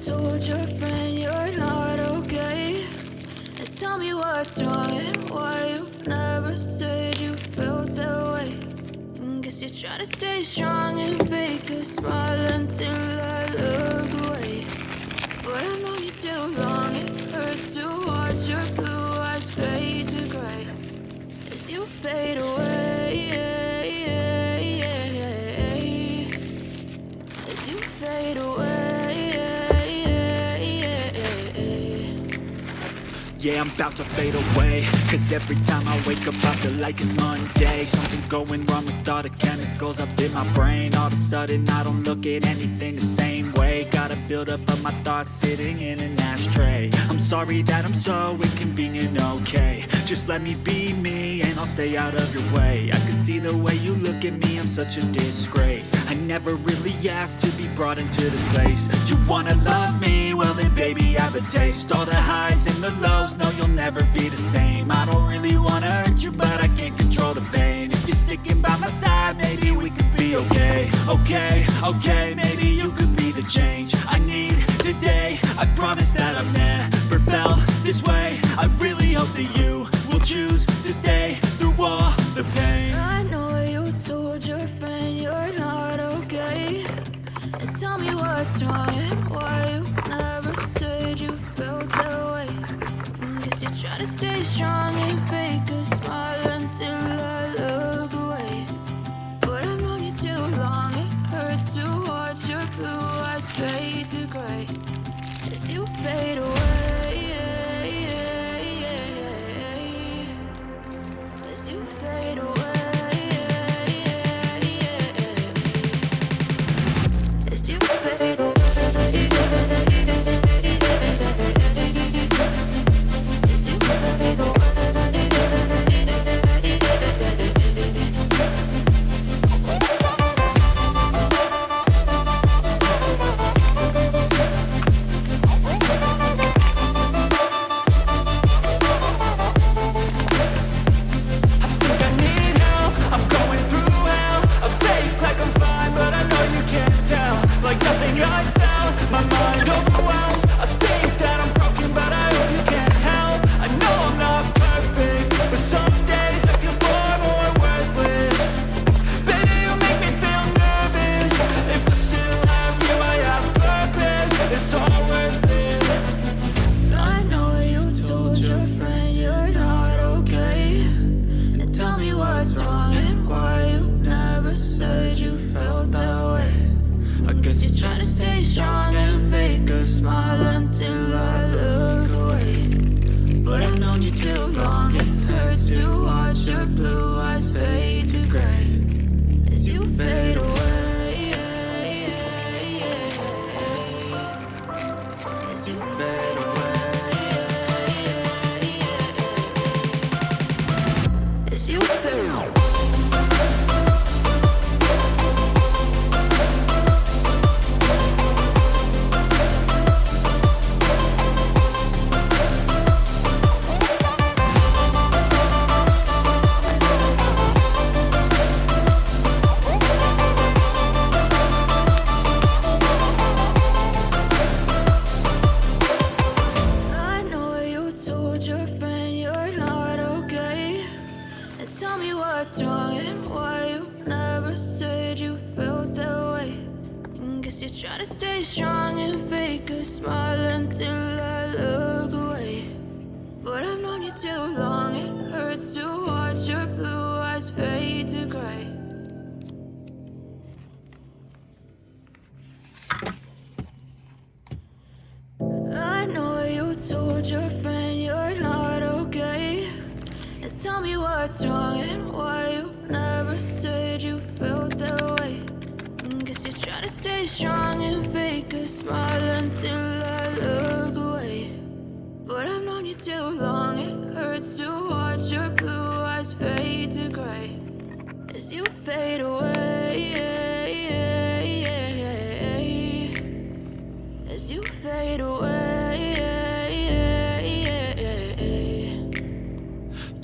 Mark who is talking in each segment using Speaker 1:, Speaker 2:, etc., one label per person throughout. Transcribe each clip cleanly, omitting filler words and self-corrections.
Speaker 1: told your friend you're not okay? And tell me what's wrong and why you never said you felt that way. And guess you're trying to stay strong and fake a smile until I look away. But I've known you too long, it hurts to watch your blue eyes fade to gray as you fade away, as you fade away.
Speaker 2: Yeah, I'm about to fade away, cause every time I wake up I feel like it's Monday. Something's going wrong with all the chemicals up in my brain. All of a sudden I don't look at anything the same way. Gotta build up of my thoughts sitting in an ashtray. I'm sorry that I'm so inconvenient, okay? Just let me be me and I'll stay out of your way. I can see the way you look at me, I'm such a disgrace. I never really asked to be brought into this place. You wanna love me? Well then baby I have a taste. All the highs and the lows, no you'll never be the same. I don't really wanna hurt you but I can't control the pain. If you're sticking by my side maybe we could be okay. Okay, maybe you could be the change I need today. I promise that I've never felt this way. I really hope that you will choose to stay through all the pain.
Speaker 1: I know you told your friend you're not okay. And tell me what's wrong and why you never said you felt that way. Guess you're trying to stay strong and fake a smile until I look away. But I've known you too long, it hurts to watch your blue eyes fade to gray as you fade away. As you fade away. As you fade away.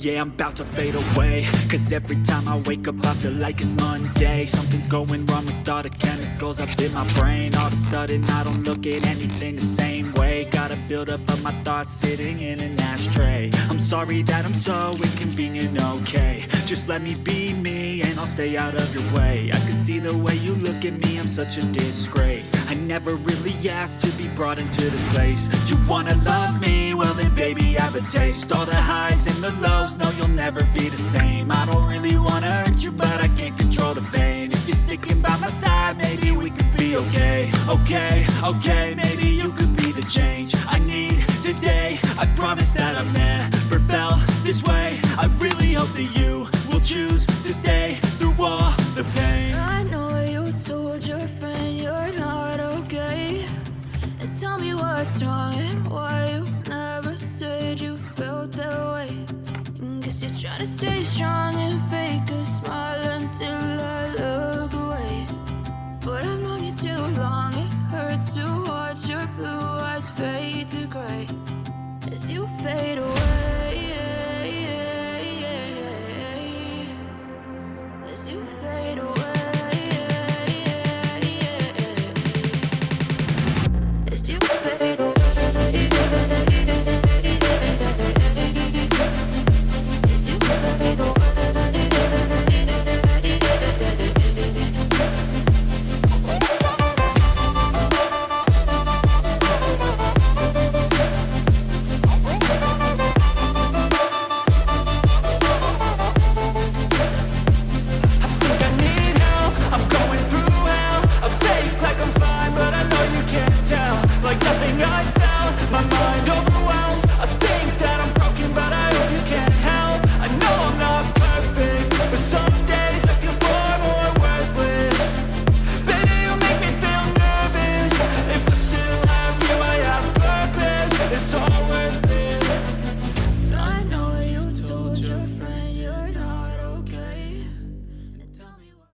Speaker 2: Yeah, I'm about to fade away, cause every time I wake up I feel like it's Monday. Something's going wrong with all the chemicals up in my brain. All of a sudden I don't look at anything the same way. Gotta build up of my thoughts sitting in an ashtray. I'm sorry that I'm so inconvenient, okay. Just let me be me and I'll stay out of your way. I can see the way you look at me, I'm such a disgrace. I never really asked to be brought into this place. You wanna love me? Well then baby have a taste. All the highs and the lows, no you'll never be the same. I don't really wanna hurt you but I can't control the pain. If you're sticking by my side maybe we could be okay. Okay, maybe you could be the change I need today. I promise that I've never felt this way. I really hope that you will choose to stay through all the pain.
Speaker 1: I know you told your friend you're not okay, and tell me what's wrong and why you never said you felt that way. Guess you're trying to stay strong and fake a smile until I